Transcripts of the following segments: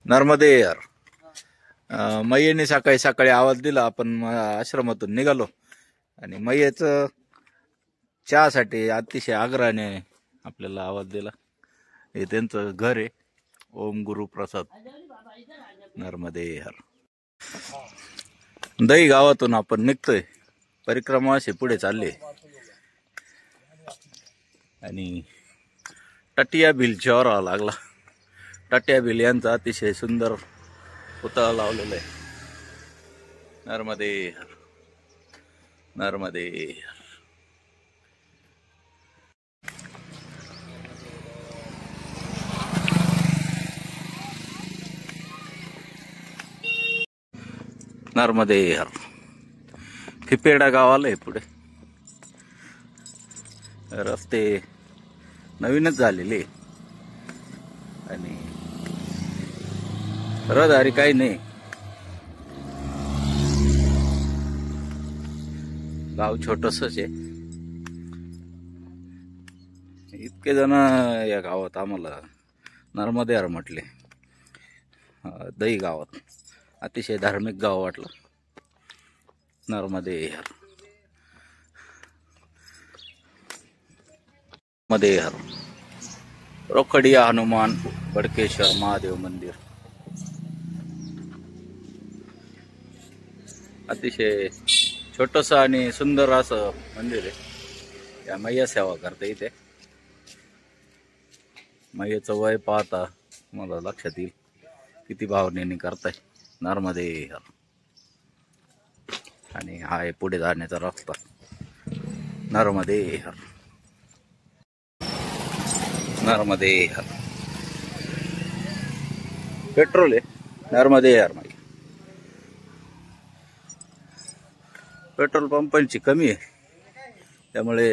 नर्मदे यार. मैयेने सकाळी सकाळी आवाज दिला. आपण आश्रमातून निघालो आणि मैयेचं चहासाठी अतिशय आग्रहाने आपल्याला आवाज दिला. हे त्यांचं घर आहे. ओम गुरु प्रसाद नर्मदे यार. दही गावातून आपण निघतोय. परिक्रमा अशी पुढे चालली आणि टटिया भिल शहराला लागला. टटिया भिल यांचा अतिशय सुंदर पुतळा लावलेला आहे. नर्मदे नर्मदे. नर्मदे यार. फिपेडा गावाला आहे पुढे. रस्ते नवीनच झालेले आणि रहदारी काही नाही. गाव छोटसच आहे. इतके जण या गावात आम्हाला नर्मदे यार म्हटले. दही गावात अतिशय धार्मिक गाव वाटलं. नर्मदे यार. नर्मदे यार. रोखडिया हनुमान बडकेश्वर महादेव मंदिर अतिशय छोटस आणि सुंदर असं मंदिर आहे. या मैया सेवा करते इथे. मैयाचं वय पाहता मला लक्षात येईल किती भावनेने करताय. नर्मदे यार. आणि हा आहे पुढे जाण्याचा रस्ता. नर्मदे यार. नर्मदे यार. पेट्रोल आहे. नर्मदे यार. मागे पेट्रोल पंपांची कमी आहे त्यामुळे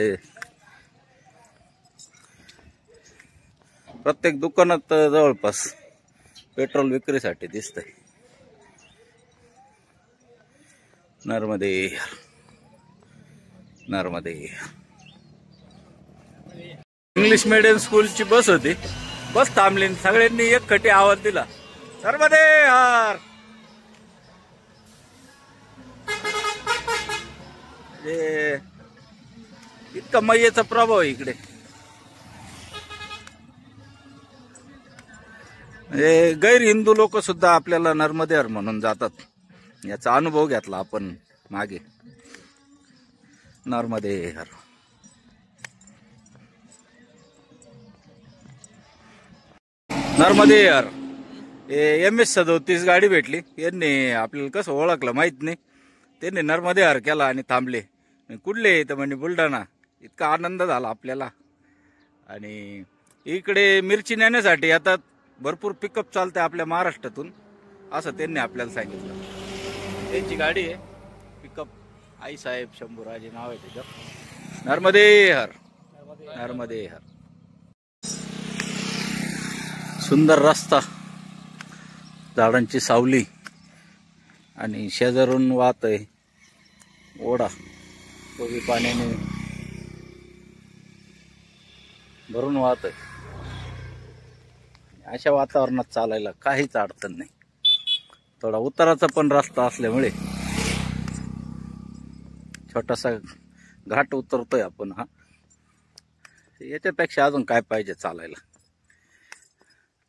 प्रत्येक दुकानात जवळपास पेट्रोल विक्रीसाठी दिसतंय. नर्मदे यार. नर्मदे. इंग्लिश मीडियम स्कूलची बस होती. बस थांबली. सगळ्यांनी एक खटी आवाज दिला. नर्मदे यार. इतका मैयेचा प्रभाव आहे इकडे. गैर हिंदू लोक सुद्धा आपल्याला नर्मदे यार म्हणून जातात. याचा अनुभव घेतला आपण मागे. नर्मदे यार. नर्मदे यार. MS-37 गाडी भेटली. यांनी आपल्याला कसं ओळखलं माहित नाही. त्यांनी नर्मदे यार केला आणि थांबले. कुठले तर म्हणजे बुलढाणा. इतका आनंद झाला आपल्याला. आणि इकडे मिरची नेण्यासाठी येतात. भरपूर पिकअप चालते आपल्या महाराष्ट्रातून असं त्यांनी आपल्याला सांगितलं. त्यांची गाडी आहे पिकअप. आई साहेब शंभूराजे नाव आहे त्याच्यात. नर्मदे यार. नर्मदे यार. सुंदर रस्ता. झाडांची सावली आणि शेजारून वाहत आहे ओढा. तो बी पाण्याने भरून वाहत आहे. अशा वातावरणात चालायला काहीच अडचण नाही. थोडा उताराचा पण रस्ता असल्यामुळे छोटासा घाट उतरतोय आपण. हा याच्यापेक्षा अजून काय पाहिजे चालायला.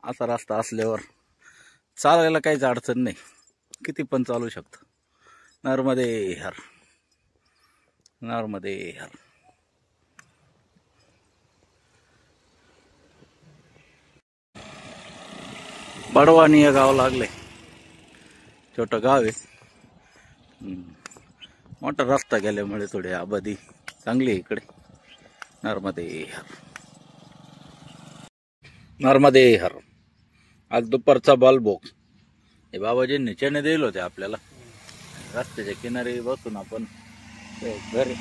असा रस्ता असल्यावर चालायला काहीच अडचण नाही. किती पण चालू शकतो. नर्मदे यार. नर्मदे यार. बडवानी या गाव लागले. छोटं गाव आहे. मोठा रस्ता गेल्यामुळे थोडी आबादी चांगली आहे इकडे. नर्मदे यार. नर्मदे यार. आज दुपारचा बालभोग हे बाबाजींनी चणे दिले होते आपल्याला. रस्त्याच्या किनारी बसून आपण घर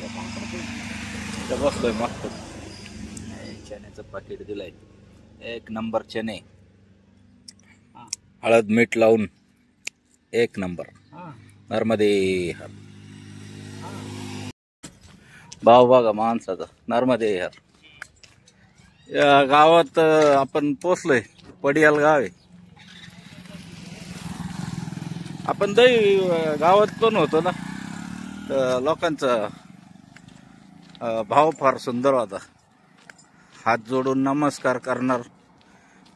बसतोय मस्त. चण्याचं पाकिट दिलंय. एक नंबर चणे. हळद मीठ लावून एक नंबर. नर्मदे यार. भाव बघा माणसाचा. नर्मदे यार. या गावात आपण पोचलोय. पडियाल गाव आहे. आपण दही गावात पण होतो ना, तर लोकांचा भाव फार सुंदर होता. हात जोडून नमस्कार करणार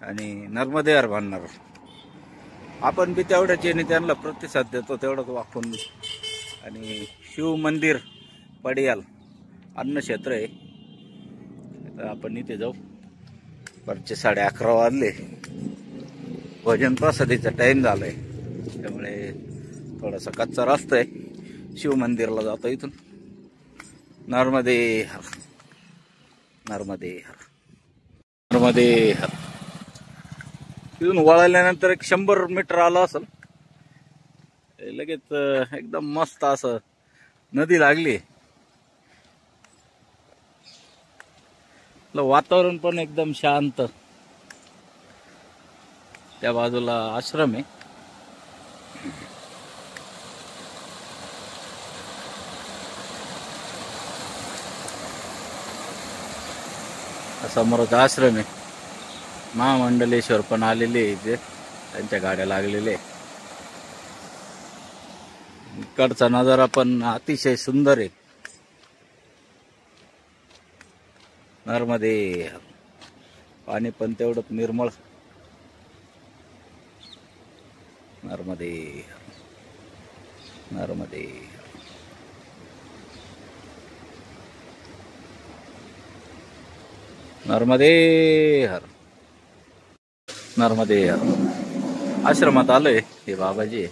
आणि नर्मदे हर म्हणणार. आपण बी तेवढ्याच याने त्यांना प्रतिसाद देतो, तेवढंच वाकून. आणि शिव मंदिर पडियाल अन्नक्षेत्र आहे, तर आपण इथे जाऊ. वरचे 11:30 वाजले, भजन प्रसादीचा टाइम झालाय, त्यामुळे थोडासा कच्चा रस्ता आहे. शिव मंदिरला जातो इथून. नर्मदे हर, नर्मदे हर, नर्मदे हर. तिथून वळाल्यानंतर 100 मीटर आलं असेल, लगेच एकदम मस्त असं नदी लागली. वातावरण पण एकदम शांत. त्या बाजूला आश्रम आहे. समोरच आश्रम आहे. महामंडलेश्वर पण आलेले इथे, त्यांच्या गाड्या लागलेले. इकडचा नजारा पण अतिशय सुंदर आहे. नर्मदे, पाणी पण तेवढं निर्मळ. नर्मदे, नर्मदे, नर्मदे हर, नर्मदे हर. आश्रमात आलोय. हे बाबाजी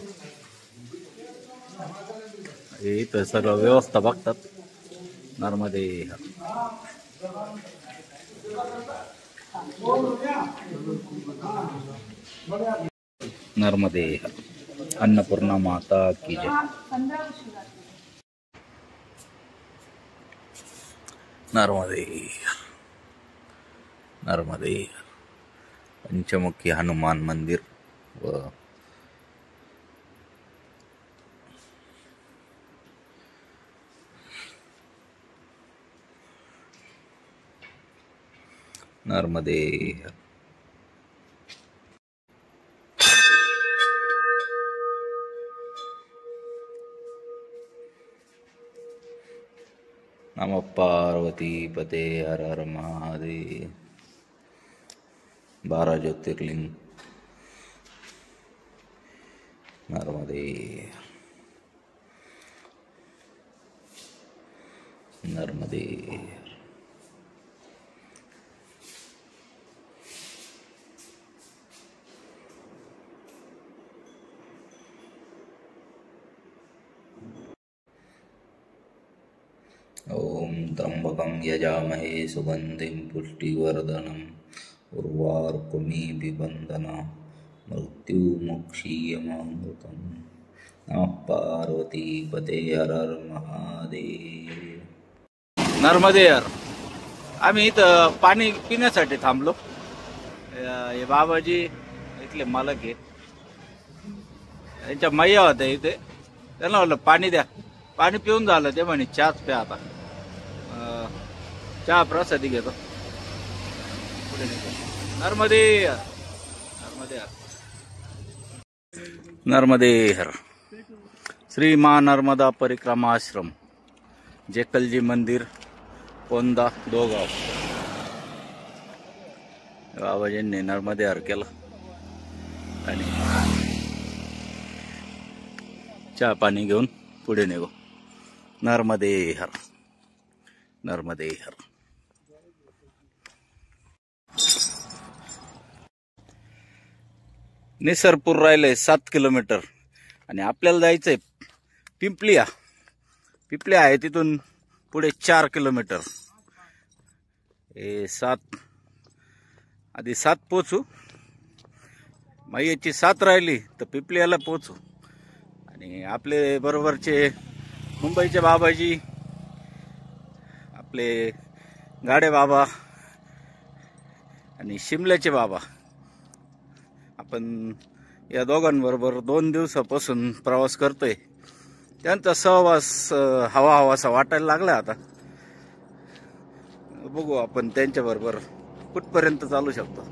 हे इथं सर्व व्यवस्था बघतात. नर्मदे हर. नर्मदे हर. अन्नपूर्णा माता की जय. नर्मदे हर, नर्मदे हर. पंचमुखी हनुमान मंदिर व नर्मदे हर. नमः पार्वती पते हर हर महादेव. 12 ज्योतिर्लिंग. नर्मदे, नर्मदे. ओम त्र्यंबकं यजामहे सुगंधिं पुष्टिवर्धनम् उर्वारुकमिव बन्धनान् मृत्युमुक्षीयमामृतम्. नमः पार्वती पते हर हर महादेव. नर्मदे हर. आम्ही इथं पाणी पिण्यासाठी थांबलो. हे बाबाजी इथले मालक आहे, त्यांच्या मैया होत्या इथे. त्यांना म्हणलं पाणी द्या. पाणी पिऊन झालं, ते म्हणे चहाच प्या आता. चहा प्रसादी घेतो. नर्मदे हर, नर्मदे हर, नर्मदे हर. श्री माँ नर्मदा परिक्रमा आश्रम, जेकलजी मंदिर, पोंदा, दोगाव. बाबाजींनी नर्मदे हर केलं आणि चहा पाणी घेऊन पुढे निघू. नर्मदे हर, नर्मदे हर. निसरपूर राहिलंय 7 किलोमीटर आणि आपल्याला जायचंय पिंपलिया. पिंपलिया आहे तिथून पुढे 4 किलोमीटर. हे 7 आधी 7 पोचू. मैयाची 7 राहिली तर पिंपलियाला पोचू. आणि आपले बरोबरचे मुंबईचे बाबाजी, आपले गाडे बाबा आणि शिमल्याचे बाबा, आपण या दोघांबरोबर 2 दिवसापासून प्रवास करतोय. त्यांचा सहवास हवा हवासा वाटायला लागला आता. बघू आपण त्यांच्या बरोबर कुठपर्यंत चालू शकतो.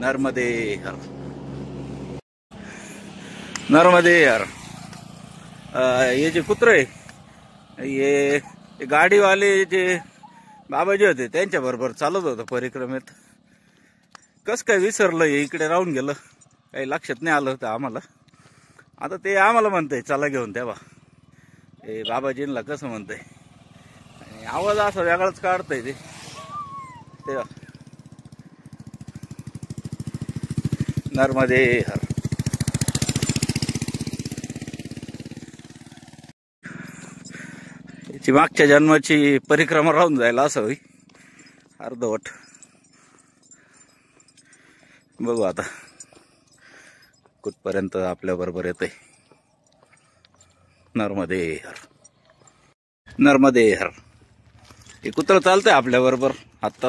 नर्मदे हर. नर्मदे यार. हे जे कुत्रे हे गाडीवाले जे बाबाजी होते त्यांच्या बरोबर चालत होतं परिक्रमेत. कस काय विसरलं, हे इकडे राहून गेलं, काही लक्षात नाही आलं होतं आम्हाला. आता ते आम्हाला म्हणतंय चला घेऊन तेव्हा. हे बाबाजींना कसं म्हणतंय, आणि आवाज असा वेगळाच काढतंय ते तेव्हा. नर्मदे हर. याची मागच्या जन्माची परिक्रमा राहून जायला असं होई अर्धवट. बघू आता कुठपर्यंत आपल्या बरोबर येतंय. नर्मदे हर. नर्मदे हर. हे कुत्र चालतंय आपल्या बरोबर. आता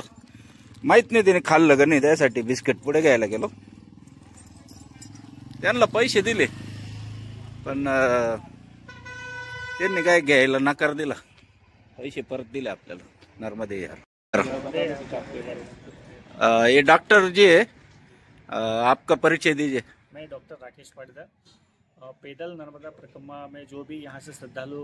माहित नाही तिने खाल्लं का नाही, त्यासाठी बिस्किट पुढे घ्यायला गेलो. त्यांना पैसे दिले पण त्यांनी काय घ्यायला नकार दिला, पैसे परत दिले आपल्याला. नर्मदे यार. ये डॉक्टर जी है, आपका परिचय दीजिए. मैं डॉक्टर राकेश पाटीदार. पैदल नर्मदा परिक्रमा में जो भी यहाँ से श्रद्धालु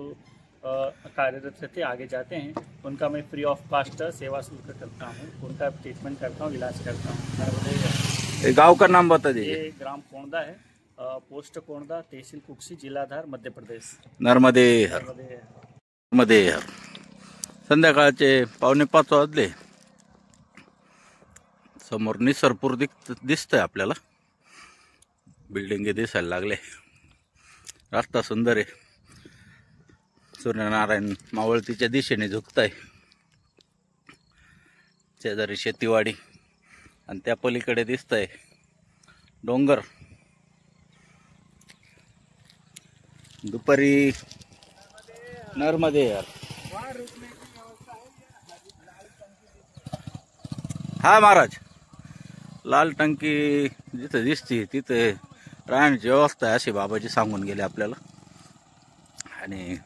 कार्यरत रहते आगे जाते हैं, उनका मैं फ्री ऑफ कॉस्ट सेवा शुल्क करता हूँ, उनका ट्रीटमेंट करता हूँ, इलाज करता हूँ. गांव का नाम बता दीजिए. ये ग्राम कोंडा है, पोस्ट कोंडा, तहसील कुक्सी, जिला धार, मध्य प्रदेश. नर्मदे हर. नर्मदे हर. संध्याकाळचे 4:45 वाजले. समोर निसरपूर दिसतंय आपल्याला. बिल्डिंग दिसायला लागले. रस्ता सुंदर आहे. सूर्यनारायण मावळतीच्या दिशेने झुकताय. शेजारी शेतीवाडी आणि त्या पलीकडे दिसतंय डोंगर. दुपारी नर्मदे यार. हा महाराज, लाल टंकी जिथे दिसती तिथे राहण्याची व्यवस्था आहे अशी बाबाजी सांगून गेले आपल्याला. आणि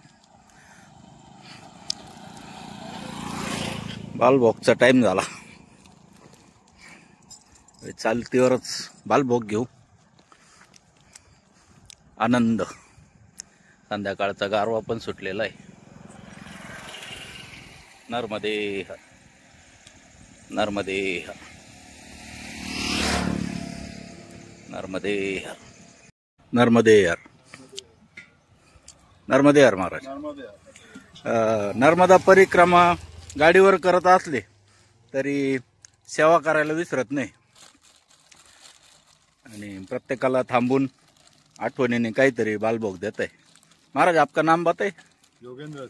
बालभोगचा टाइम झाला. चालतीवरच बालभोग घेऊ. आनंद. संध्याकाळचा गारवा पण सुटलेला आहे. नर्मदे हर. नर्मदे हर. नर्मदे हर. नर्मदे हर. नर्मदे हर महाराज. नर्मदा परिक्रमा गाडीवर करत असले तरी सेवा करायला विसरत नाही. आणि प्रत्येकाला थांबून आठवणीने काहीतरी बालभोग देत आहे. महाराज आपका नाम बताए. योगेंद्र.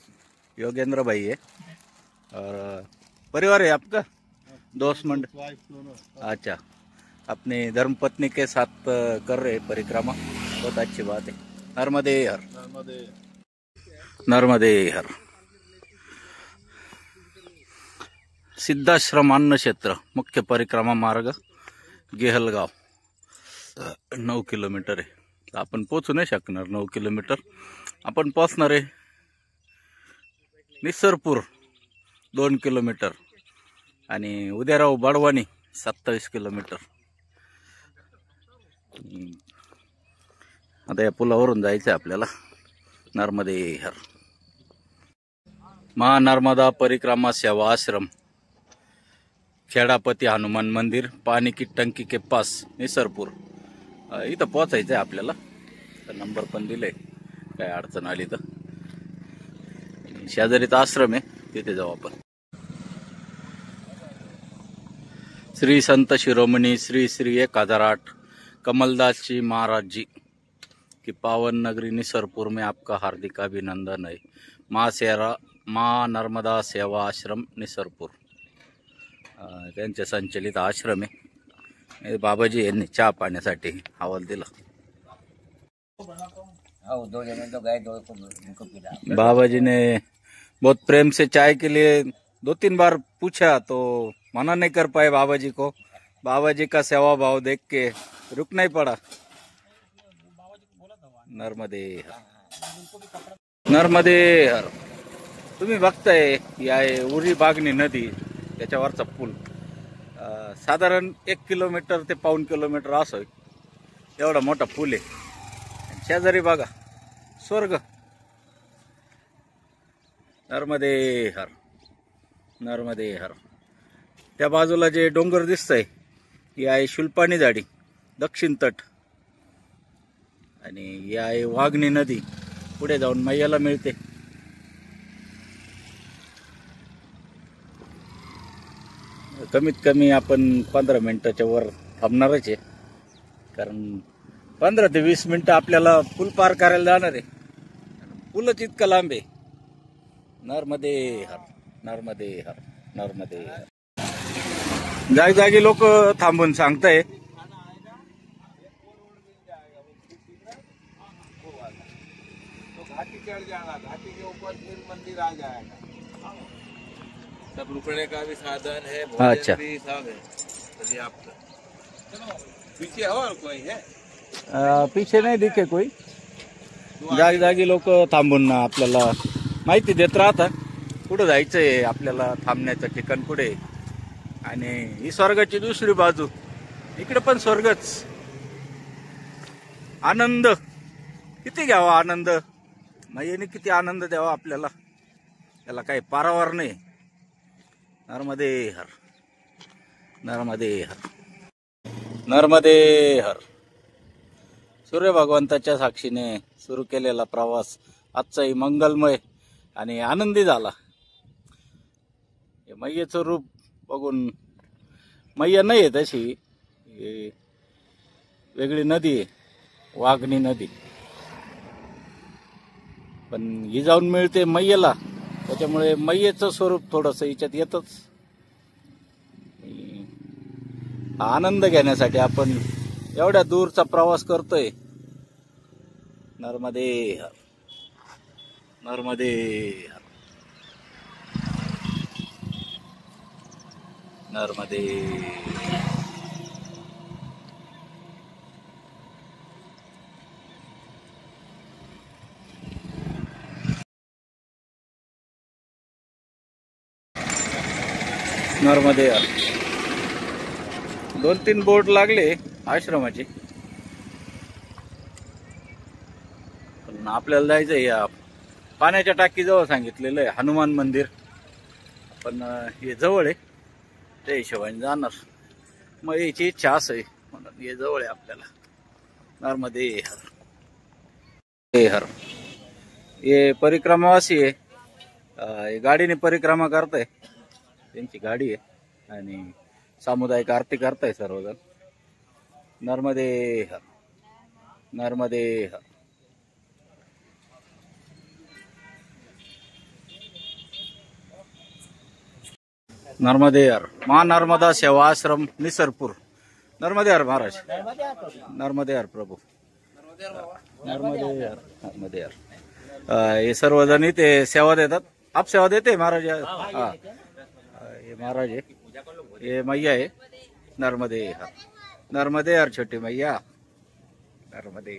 योगेंद्र भाई है. और परिवार है आपका, दोस्त मंडल. अच्छा, अपनी धर्मपत्नी के साथ कर रहे परिक्रमा, बहुत अच्छी बात है. नर्मदे हर. नर्मदे हर. सिद्धाश्रम अन्न क्षेत्र मुख्य परिक्रमा मार्ग गेहलगाव 9 किलोमीटर आहे. आपण पोहोचू नाही शकणार 9 किलोमीटर. आपण पोहोचणार आहे निसरपूर 2 किलोमीटर आणि उद्याराव बडवानी 27 किलोमीटर. आता या पुलावरून जायचं आपल्याला. नर्मदे हर. महानर्मदा परिक्रमा सेवा आश्रम, खेड़ापति हनुमान मंदिर, पानी की टंकी के पास, निसरपूर. इथं पोहोचायचं आहे आपल्याला. नंबर पण दिले, काय अडचण आली तर. शेजारीत आश्रम आहे, तिथे जाऊ आपण. श्री संत शिरोमणी श्री श्री 1008 कमलदास जी महाराज जी की पावन नगरी निसरपुर में आपका हार्दिक अभिनंदन है. माँ नर्मदा सेवा आश्रम निसरपूर त्यांचे संचलित आश्रम आहे. बाबाजी यांनी चहा पाण्यासाठी हवाल दिला. बाबाजी ने बहुत प्रेम से चाय के लिए 2-3 बार पूछा तो मना नहीं कर पाए बाबाजी को. बाबाजी का सेवा भाव देख के रुकना ही पड़ा. नर्मदे हर. नर्मदे हर. तुम्ही बघताय या उरी बागणी नदी, त्याच्यावरचा पूल साधारण 1 किलोमीटर ते 1.25 किलोमीटर असं एवढा मोठा पूल आहे. शेजारी बघा स्वर्ग. नर्मदे हर, नर्मदे हर. त्या बाजूला जे डोंगर दिसतंय ही आहे शुल्पाणी झाडी, दक्षिण तट. आणि ही आहे वाघणी नदी, पुढे जाऊन मैयाला मिळते. कमीत कमी आपण 15 मिनिटाच्या वर थांबणारच आहे, कारण 15 ते 20 मिनिटं आपल्याला पूल पार करायला जाणार आहे. पूलच इतका लांब आहे. नर्मदे हर, नर्मदे हर, नर्मदे हर. जागी लोक थांबून सांगताय घाटी चढ़ जाना, घाटी के ऊपर फिर मंदिर आ जाएगा. सब रुकने का भी साधन है, अच्छा. भी सब है पर्याप्त. पीछे और कोई है? पीछे नाही दिखे कोई. जागी लोक थांबून आपल्याला माहिती देत राहतात कुठं जायचंय, आपल्याला थांबण्याचं ठिकाण कुठे. आणि ही स्वर्गाची दुसरी बाजू, इकडे पण स्वर्गच. आनंद किती घ्यावा, आनंद मैयाने किती आनंद द्यावा आपल्याला, त्याला काही पारावर नाही. नर्मदे हर, नर्मदे हर, नर्मदे हर. सूर्य भगवंताच्या साक्षीने सुरू केलेला प्रवास आजचाही मंगलमय आणि आनंदी झाला. मैयेचं रूप बघून, मैया नाही आहे तशी, वेगळी नदी आहे, वाघणी नदी, पण ही जाऊन मिळते मैयेला, त्याच्यामुळे मैयेचं स्वरूप थोडस हिच्यात येतच. आनंद घेण्यासाठी आपण एवढ्या दूरचा प्रवास करतोय. नर्मदे हर, नर्मदे हर, नर्मदे. नर्मदे हर. 2-3 बोर्ड लागले आश्रमाचे, पण आपल्याला जायचंय या पाण्याच्या टाकीजवळ सांगितलेलं आहे हनुमान मंदिर. पण हे जवळ आहे, त्या हिशोबाने जाणार. मग याची इच्छा आहे म्हणून हे जवळ आहे आपल्याला. नर्मदे हर, हे हर. हे परिक्रमावासी आहे, हे गाडीने परिक्रमा करताय, त्यांची गाडी आहे आणि सामुदायिक आरती करताय सर्वजण. नर्मदे हर, नर्मदे हर. नर्मदे हर. महानर्मदा सेवा आश्रम निसरपूर. नर्मदे हर महाराज, नर्मदे हर प्रभू, नर्मदे हर, नर्मदे हर. हे सर्वजण इथे सेवा देतात. आप सेवा देते महाराज? हा, हे महाराज आहे, हे मैया आहे. नर्मदे हर, नर्मदे हर छोटी मैया, नर्मदे.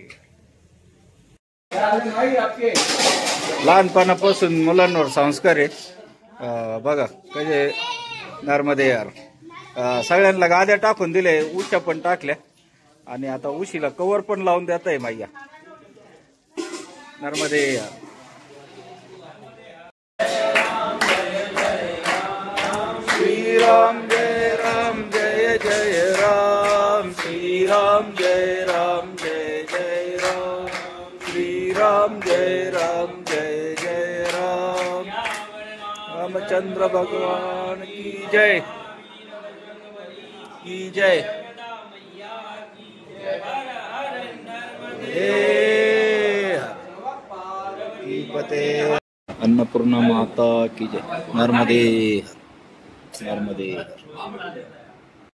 लहानपणापासून मुलांवर संस्कार आहे. बघा कसे. नर्मदे हर. सगळ्यांना गाद्या टाकून दिले, उशा पण टाकल्या आणि आता उशीला कवर पण लावून देत आहे मैया. नर्मदे हर. श्रीराम जय राम, जय जय राम. श्रीराम जय राम, जय जय राम. श्रीराम जय राम, जय जय राम. रामचंद्र भगवान की जय, की जय. की पते. अन्नपूर्णा माता की जय. नर्मदे, नर्मदे.